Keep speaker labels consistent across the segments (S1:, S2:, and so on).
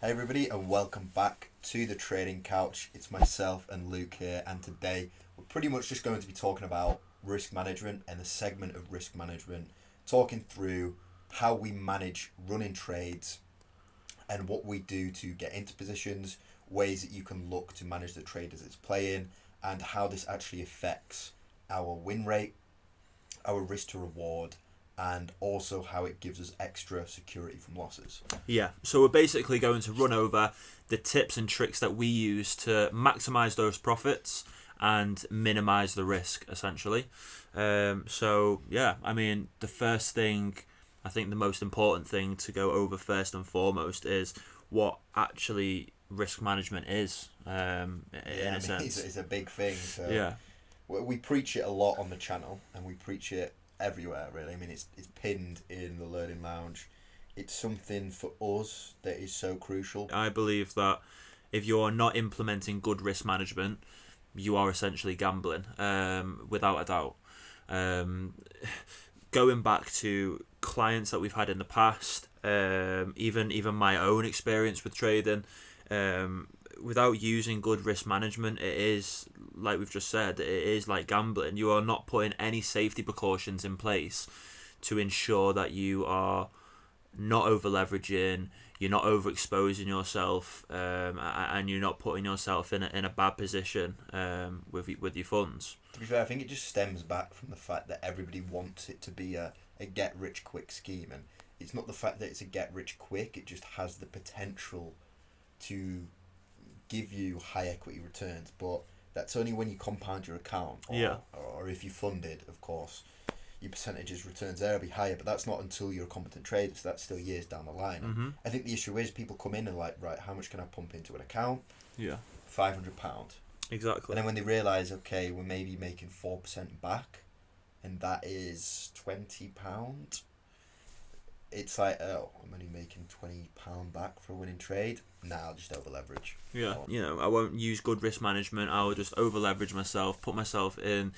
S1: Hey everybody, and welcome back to the Trading Couch. It's myself and Luke here, and today we're pretty much just going to be talking about risk management and the segment of risk management, talking through how we manage running trades and what we do to get into positions, ways that you can look to manage the trade as it's playing, and how this actually affects our win rate, our risk to reward, and also how it gives us extra security from losses.
S2: Yeah, so we're basically going to run over the tips and tricks that we use to maximise those profits and minimise the risk, essentially. So, yeah, I mean, the first thing, I think the most important thing to go over first and foremost is what actually risk management is, in a sense.
S1: It's a big thing. So
S2: Yeah.
S1: We preach it a lot on the channel, and we preach it everywhere, really. I mean, it's pinned in the Learning Lounge. It's something for us that is so crucial.
S2: I believe that if you're not implementing good risk management, you are essentially gambling, without a doubt. Going back to clients that we've had in the past, even my own experience with trading, without using good risk management, it is, like we've just said, it is like gambling. You are not putting any safety precautions in place to ensure that you are not over leveraging, you're not overexposing yourself, and you're not putting yourself in a bad position with your funds.
S1: To be fair, I think it just stems back from the fact that everybody wants it to be a get-rich-quick scheme, and it's not the fact that it's a get-rich-quick, it just has the potential to give you high equity returns, but that's only when you compound your account, or if you fund it, of course, your percentages returns there will be higher, but that's not until you're a competent trader, so that's still years down the line.
S2: Mm-hmm.
S1: I think the issue is people come in and like, right, how much can I pump into an account?
S2: Yeah.
S1: £500.
S2: Exactly.
S1: And then when they realise, okay, we're maybe making 4% back, and that is £20, it's like, oh, I'm only making £20 back for a winning trade. Nah, I'll just over leverage.
S2: Yeah, I won't use good risk management. I'll just over leverage myself, put myself in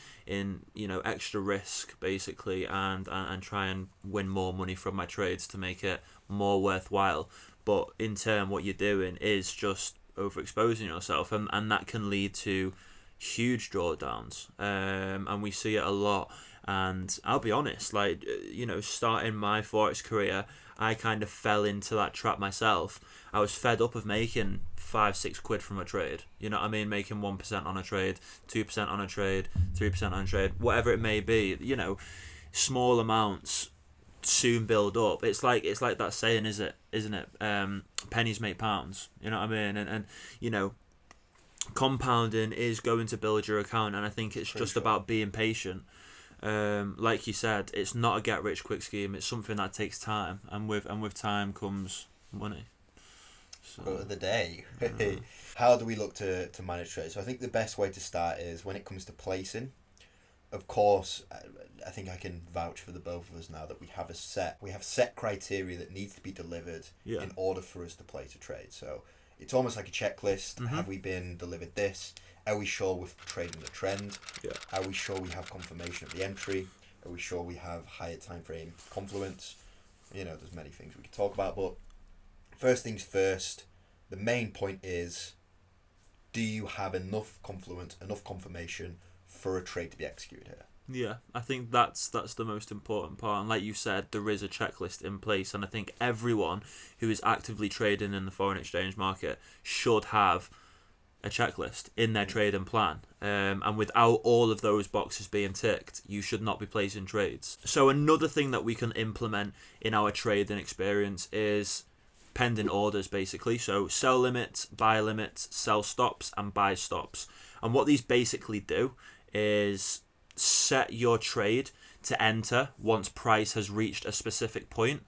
S2: extra risk basically, and try and win more money from my trades to make it more worthwhile. But in turn, what you're doing is just overexposing yourself, and that can lead to huge drawdowns. And we see it a lot. And I'll be honest, starting my forex career, I kind of fell into that trap myself. I was fed up of making 5-6 quid from a trade. You know what I mean? Making 1% on a trade, 2% on a trade, 3% on a trade, whatever it may be. Small amounts soon build up. It's like that saying, isn't it? Pennies make pounds. You know what I mean? And compounding is going to build your account, and I think it's just about being patient. Like you said, it's not a get rich quick scheme. It's something that takes time, and with time comes money. So,
S1: quote of the day. How do we look to manage trades? So I think the best way to start is when it comes to placing. Of course, I think I can vouch for the both of us now that we have set criteria that needs to be delivered in order for us to place a trade. So it's almost like a checklist. Mm-hmm. Have we been delivered this? Are we sure we're trading the trend?
S2: Yeah.
S1: Are we sure we have confirmation of the entry? Are we sure we have higher time frame confluence? There's many things we could talk about, but first things first, the main point is, do you have enough confluence, enough confirmation for a trade to be executed here?
S2: Yeah, I think that's the most important part. And like you said, there is a checklist in place, and I think everyone who is actively trading in the foreign exchange market should have a checklist in their trading plan. And without all of those boxes being ticked, you should not be placing trades. So another thing that we can implement in our trading experience is pending orders, basically. So sell limits, buy limits, sell stops, and buy stops. And what these basically do is set your trade to enter once price has reached a specific point.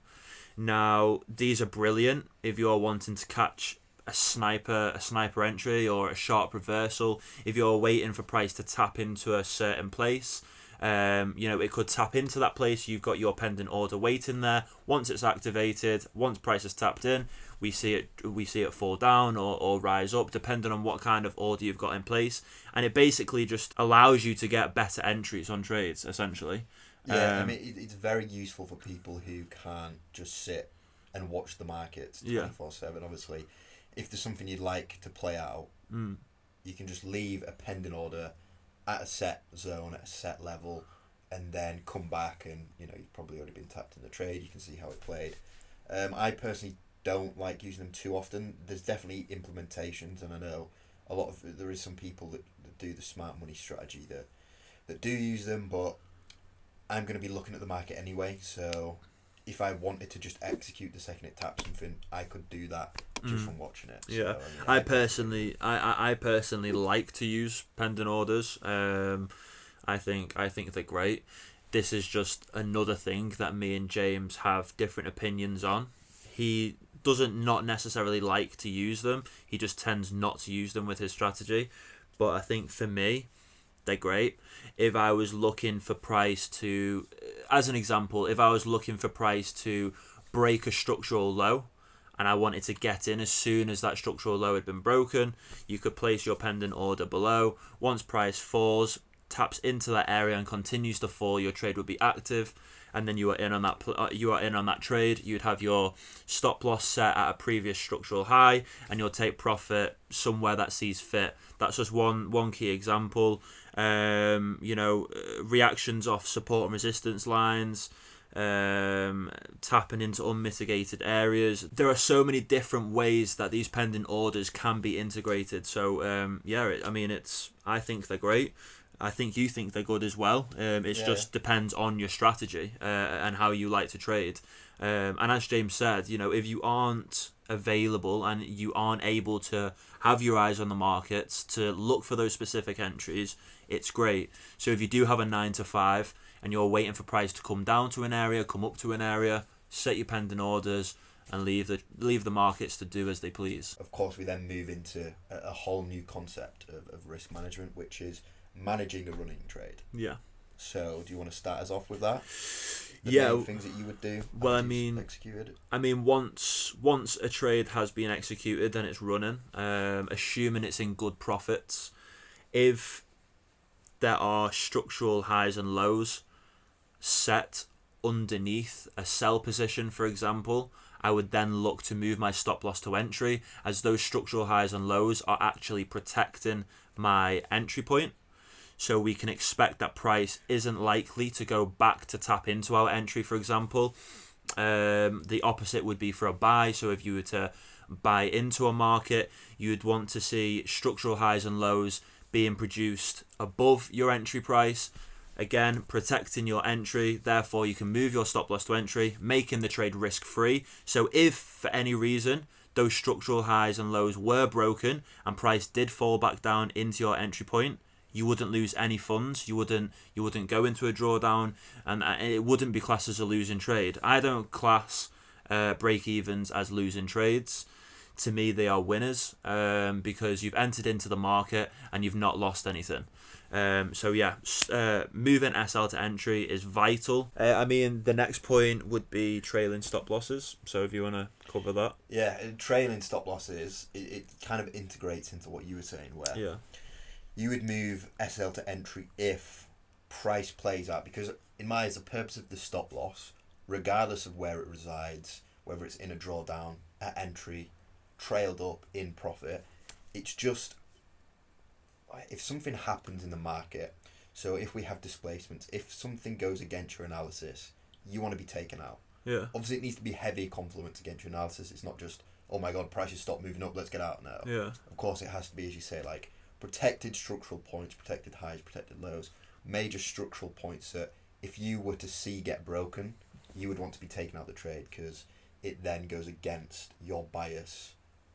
S2: Now, these are brilliant if you're wanting to catch a sniper entry or a sharp reversal. If you're waiting for price to tap into a certain place, it could tap into that place. You've got your pending order waiting there. Once it's activated, once price is tapped in, we see it fall down or rise up, depending on what kind of order you've got in place. And it basically just allows you to get better entries on trades, essentially.
S1: Yeah, it's very useful for people who can't just sit and watch the markets 24/7. Obviously, if there's something you'd like to play out, you can just leave a pending order at a set zone, at a set level, and then come back and, you've probably already been tapped in the trade. You can see how it played. I personally don't like using them too often. There's definitely implementations, and I know there is some people that do the smart money strategy that do use them, but I'm going to be looking at the market anyway, so if I wanted to just execute the second it taps something, I could do that just from watching it.
S2: Yeah,
S1: so,
S2: I personally like to use pending orders. I think they're great. This is just another thing that me and James have different opinions on. He doesn't not necessarily like to use them. He just tends not to use them with his strategy. But I think for me, they're great. If I was looking for price to, as an example, if I was looking for price to break a structural low, and I wanted to get in as soon as that structural low had been broken, you could place your pending order below. Once price falls, taps into that area and continues to fall, your trade would be active, and then you are in on that trade. You'd have your stop loss set at a previous structural high, and you'll take profit somewhere that sees fit. That's just one key example. Reactions off support and resistance lines, tapping into unmitigated areas. There are so many different ways that these pending orders can be integrated. So I think they're great. I think you think they're good as well. Just depends on your strategy and how you like to trade. And as James said, if you aren't available and you aren't able to have your eyes on the markets to look for those specific entries, it's great. So if you do have a 9 to 5 and you're waiting for price to come down to an area, come up to an area, set your pending orders and leave the markets to do as they please.
S1: Of course, we then move into a whole new concept of risk management, which is managing a running trade.
S2: Yeah.
S1: So, do you want to start us off with that? Main things that you would do.
S2: Well,
S1: executed.
S2: Once a trade has been executed, then it's running. Assuming it's in good profits. If there are structural highs and lows set underneath a sell position, for example, I would then look to move my stop loss to entry, as those structural highs and lows are actually protecting my entry point. So we can expect that price isn't likely to go back to tap into our entry, for example. The opposite would be for a buy. So if you were to buy into a market, you'd want to see structural highs and lows being produced above your entry price. Again, protecting your entry. Therefore, you can move your stop loss to entry, making the trade risk-free. So if for any reason those structural highs and lows were broken and price did fall back down into your entry point, you wouldn't lose any funds. You wouldn't go into a drawdown, and it wouldn't be classed as a losing trade. I don't class break-evens as losing trades. To me, they are winners because you've entered into the market and you've not lost anything. Moving SL to entry is vital. The next point would be trailing stop losses. So if you want to cover that.
S1: Yeah, trailing stop losses, it kind of integrates into what you were saying, where you would move SL to entry if price plays out, because in my eyes, the purpose of the stop loss, regardless of where it resides, whether it's in a drawdown, at entry, trailed up, in profit, it's just if something happens in the market. So if we have displacements, if something goes against your analysis, you want to be taken out.
S2: Yeah.
S1: Obviously, it needs to be heavy confluence against your analysis. It's not just, oh my god, prices stop moving up, let's get out now.
S2: Yeah.
S1: Of course, it has to be, as you say, like protected structural points, protected highs, protected lows, major structural points that if you were to see get broken, you would want to be taken out of the trade, because it then goes against your bias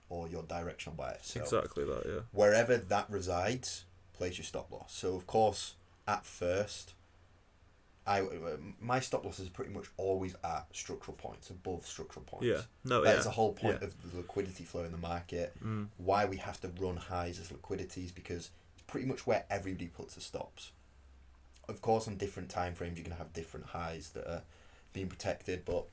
S1: or your directional bias. So
S2: exactly that, yeah.
S1: wherever that resides, place your stop loss. So of course, at first, my stop losses are pretty much always at structural points, above structural points.
S2: Yeah,
S1: That's the whole point of the liquidity flow in the market. Why we have to run highs as liquidities, because it's pretty much where everybody puts the stops. Of course, on different time frames, you're going to have different highs that are being protected, but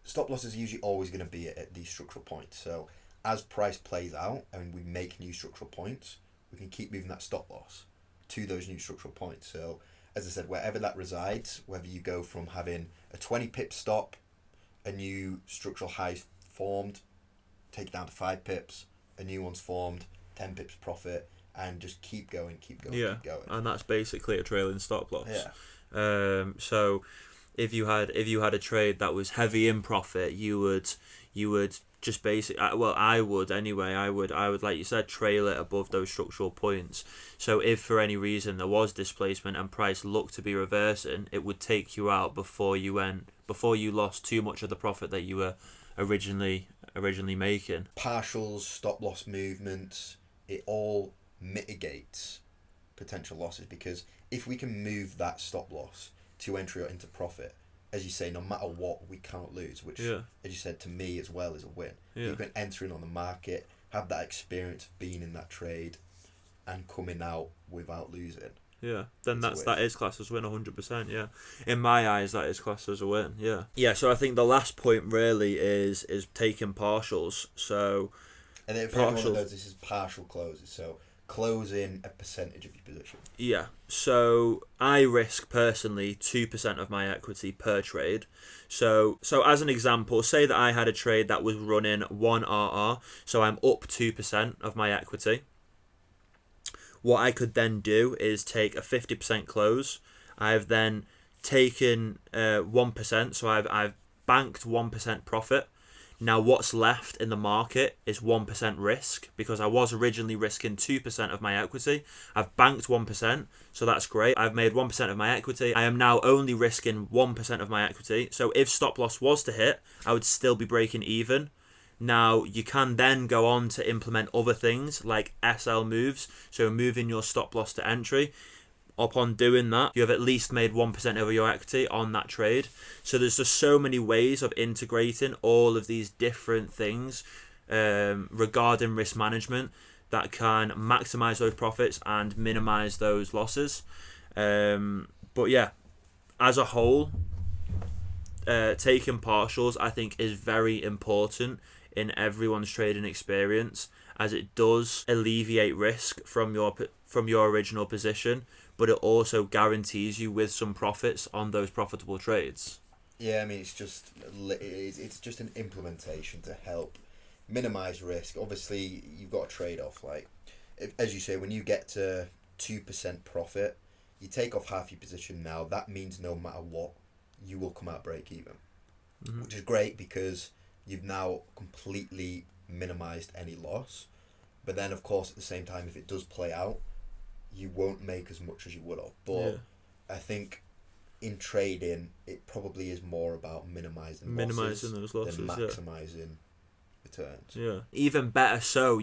S1: stop loss is usually always going to be at these structural points. So as price plays out and we make new structural points, we can keep moving that stop loss to those new structural points. So as I said, wherever that resides, whether you go from having a 20 pip stop, a new structural high formed, take it down to 5 pips, a new one's formed, 10 pips profit, and just keep going, keep going,
S2: Yeah,
S1: keep going.
S2: and that's basically a trailing stop loss.
S1: Yeah.
S2: So if you had a trade that was heavy in profit, you would just basically, well, I would anyway. I would like you said, trail it above those structural points. So if for any reason there was displacement and price looked to be reversing, it would take you out before you lost too much of the profit that you were originally making.
S1: Partials, stop loss movements, it all mitigates potential losses, because if we can move that stop loss to entry or into profit, as you say, no matter what, we can't lose, which, as you said, to me as well is a win. You can enter in on the market, have that experience of being in that trade, and coming out without losing.
S2: Yeah, then that is classed as a win 100%. Yeah, in my eyes, that is classed as a win. Yeah, yeah. So I think the last point really is taking partials. So,
S1: and then for everyone that knows, this is partial closes. So closing a percentage of your position.
S2: Yeah. So I risk personally 2% of my equity per trade. So as an example, say that I had a trade that was running 1 RR, so I'm up 2% of my equity. What I could then do is take a 50% close. I've then taken 1%, so I've banked 1% profit. Now what's left in the market is 1% risk, because I was originally risking 2% of my equity. I've banked 1%, so that's great. I've made 1% of my equity. I am now only risking 1% of my equity. So if stop loss was to hit, I would still be breaking even. Now you can then go on to implement other things like SL moves, so moving your stop loss to entry. Upon doing that, you have at least made 1% of your equity on that trade. So there's just so many ways of integrating all of these different things regarding risk management that can maximize those profits and minimize those losses. But yeah, as a whole, taking partials I think is very important in everyone's trading experience, as it does alleviate risk from your original position, but it also guarantees you with some profits on those profitable trades.
S1: Yeah, I mean, it's just an implementation to help minimize risk. Obviously, you've got a trade-off. Like, as you say, when you get to 2% profit, you take off half your position now. That means no matter what, you will come out break even, which is great because you've now completely minimized any loss. But then, of course, at the same time, if it does play out, you won't make as much as you would have. But I think in trading, it probably is more about minimizing
S2: those losses
S1: than maximizing returns.
S2: Yeah. Even better so,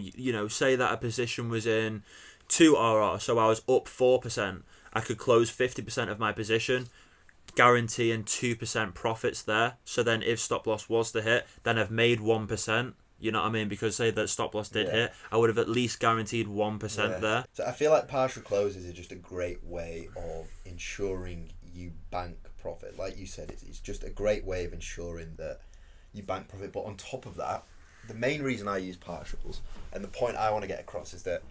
S2: say that a position was in 2 RR, so I was up 4%. I could close 50% of my position, guaranteeing 2% profits there. So then if stop loss was to hit, then I've made 1%. You know what I mean? Because say that stop loss did hit, I would have at least guaranteed 1% there.
S1: So I feel like partial closes are just a great way of ensuring you bank profit. Like you said, it's just a great way of ensuring that you bank profit. But on top of that, the main reason I use partials, and the point I want to get across, is that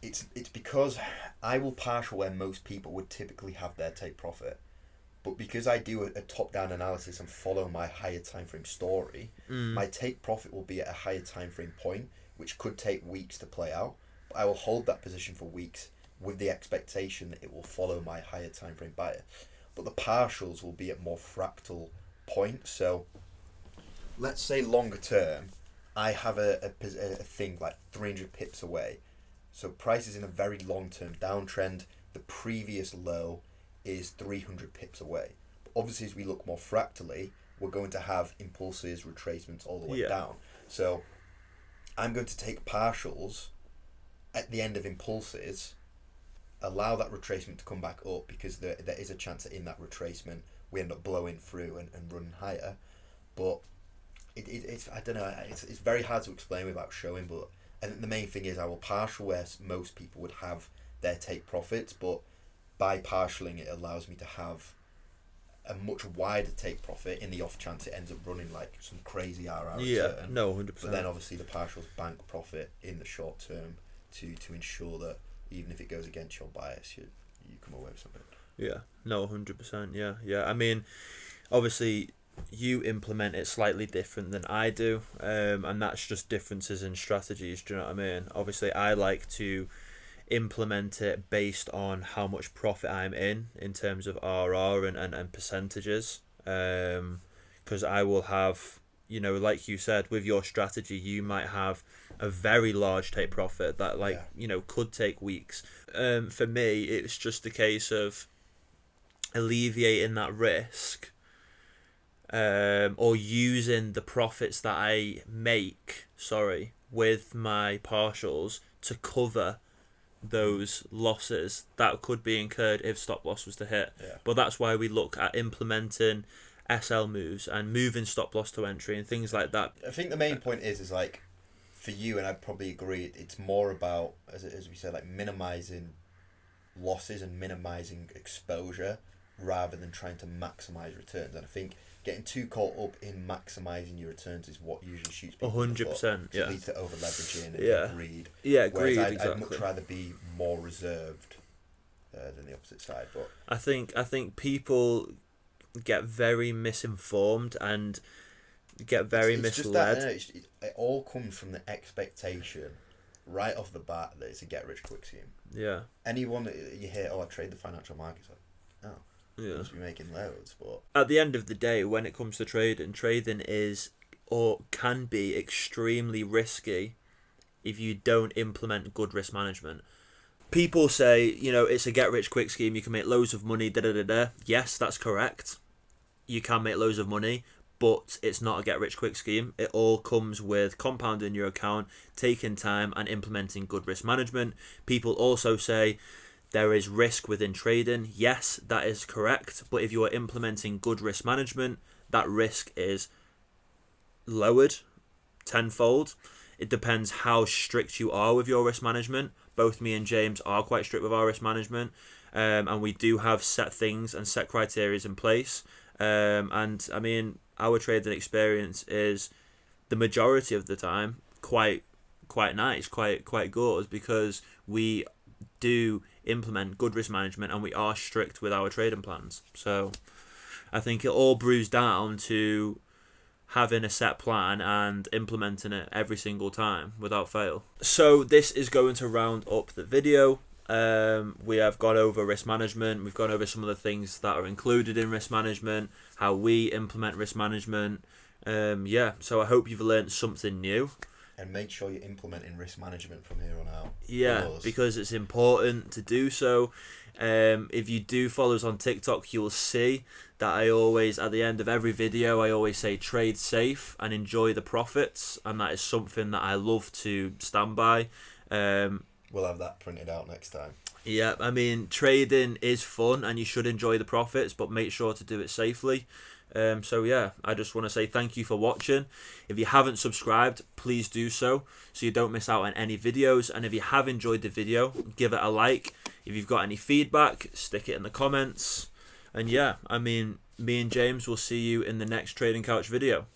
S1: it's because I will partial where most people would typically have their take profit. But because I do a top-down analysis and follow my higher time frame story, my take profit will be at a higher time frame point, which could take weeks to play out. But I will hold that position for weeks with the expectation that it will follow my higher time frame bias. But the partials will be at more fractal points. So let's say longer term, I have a thing like 300 pips away. So price is in a very long-term downtrend. The previous low is 300 pips away. But obviously, as we look more fractally, we're going to have impulses, retracements all the way down. So I'm going to take partials at the end of impulses, allow that retracement to come back up, because there is a chance that in that retracement we end up blowing through and running higher. But it's I don't know, it's very hard to explain without showing. But I think the main thing is I will partial where most people would have their take profits, but by partialing it allows me to have a much wider take profit in the off chance it ends up running like some crazy RR return.
S2: 100%.
S1: But then obviously the partials bank profit in the short term to ensure that even if it goes against your bias, you come away with something.
S2: 100%. Yeah. I mean, obviously, you implement it slightly different than I do, and that's just differences in strategies. Do you know what I mean? Obviously, I like to implement it based on how much profit I'm in terms of RR and percentages, because I will have, you know, like you said, with your strategy, you might have a very large take profit that, like, you know, could take weeks. For me, it's just a case of alleviating that risk, or using the profits that I make, with my partials to cover those losses that could be incurred if stop loss was to hit. But that's why we look at implementing SL moves and moving stop loss to entry and things like that.
S1: I think the main point is like, for you, and I'd probably agree, it's more about, as we said, like minimizing losses and minimizing exposure rather than trying to maximize returns. And I think getting too caught up in maximizing your returns is what usually shoots people
S2: 100%.
S1: It leads to over leveraging and greed.
S2: Greed.
S1: Whereas
S2: exactly.
S1: I'd much rather be more reserved than the opposite side. But
S2: I think people get very misinformed and get very misled.
S1: Just that, it all comes from the expectation right off the bat that it's a get rich quick scheme.
S2: Yeah.
S1: Anyone that you hear, I trade the financial markets, like, you must be making loads. But
S2: at the end of the day, when it comes to trading is or can be extremely risky if you don't implement good risk management. People say, you know, it's a get rich quick scheme, you can make loads of money, Yes, that's correct. You can make loads of money, but it's not a get rich quick scheme. It all comes with compounding your account, taking time, and implementing good risk management. People also say there is risk within trading. Yes, that is correct. But if you are implementing good risk management, that risk is lowered tenfold. It depends how strict you are with your risk management. Both me and James are quite strict with our risk management, and we do have set things and set criteria in place. And I mean, our trading experience is the majority of the time quite nice, quite good, because we do implement good risk management and we are strict with our trading plans. So I think it all brews down to having a set plan and implementing it every single time without fail. So this is going to round up the video. We have gone over risk management. We've gone over some of the things that are included in risk management, how we implement risk management. So I hope you've learned something new.
S1: And make sure you're implementing risk management from here on out.
S2: Yeah, because it's important to do so. If you do follow us on TikTok, you'll see that I always, at the end of every video, I always say trade safe and enjoy the profits. And that is something that I love to stand by.
S1: We'll have that printed out next time.
S2: Yeah, I mean, trading is fun and you should enjoy the profits, but make sure to do it safely. So yeah, I just want to say thank you for watching. If you haven't subscribed, please do so you don't miss out on any videos. And if you have enjoyed the video, give it a like. If you've got any feedback, stick it in the comments. And yeah, I mean, me and James will see you in the next Trading Couch video.